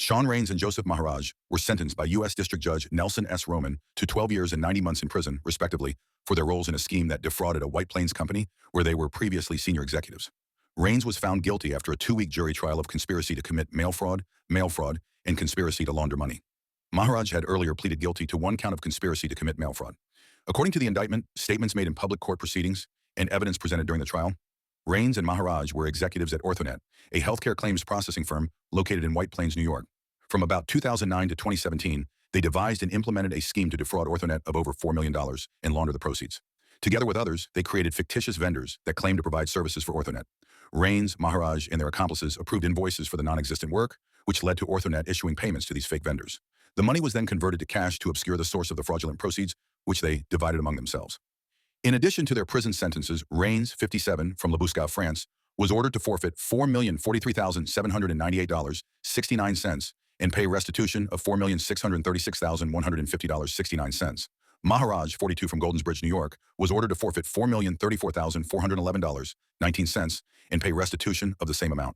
Sean Rains and Joseph Maharaj were sentenced by U.S. District Judge Nelson S. Roman to 12 years and 90 months in prison, respectively, for their roles in a scheme that defrauded a White Plains company where they were previously senior executives. Rains was found guilty after a 2-week jury trial of conspiracy to commit mail fraud, and conspiracy to launder money. Maharaj had earlier pleaded guilty to 1 count of conspiracy to commit mail fraud. According to the indictment, statements made in public court proceedings, and evidence presented during the trial, Rains and Maharaj were executives at OrthoNet, a healthcare claims processing firm located in White Plains, New York. From about 2009 to 2017, they devised and implemented a scheme to defraud OrthoNet of over $4 million and launder the proceeds. Together with others, they created fictitious vendors that claimed to provide services for OrthoNet. Rains, Maharaj, and their accomplices approved invoices for the non-existent work, which led to OrthoNet issuing payments to these fake vendors. The money was then converted to cash to obscure the source of the fraudulent proceeds, which they divided among themselves. In addition to their prison sentences, Rains, 57, from Le Bouscat, France, was ordered to forfeit $4,043,798.69 and pay restitution of $4,636,150.69. Maharaj, 42, from Goldens Bridge, New York, was ordered to forfeit $4,034,411.19 and pay restitution of the same amount.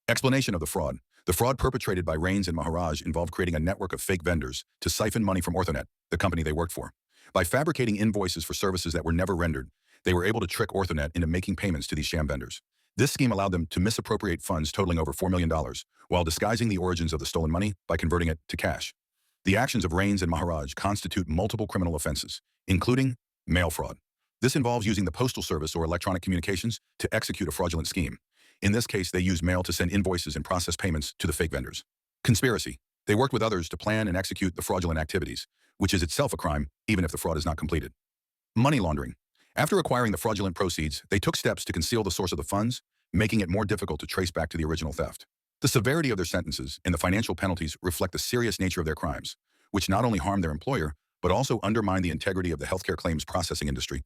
Explanation of the fraud. The fraud perpetrated by Rains and Maharaj involved creating a network of fake vendors to siphon money from OrthoNet, the company they worked for. By fabricating invoices for services that were never rendered, they were able to trick OrthoNet into making payments to these sham vendors. This scheme allowed them to misappropriate funds totaling over $4 million, while disguising the origins of the stolen money by converting it to cash. The actions of Rains and Maharaj constitute multiple criminal offenses, including mail fraud. This involves using the postal service or electronic communications to execute a fraudulent scheme. In this case, they used mail to send invoices and process payments to the fake vendors. Conspiracy. They worked with others to plan and execute the fraudulent activities, which is itself a crime, even if the fraud is not completed. Money laundering. After acquiring the fraudulent proceeds, they took steps to conceal the source of the funds, making it more difficult to trace back to the original theft. The severity of their sentences and the financial penalties reflect the serious nature of their crimes, which not only harmed their employer, but also undermined the integrity of the healthcare claims processing industry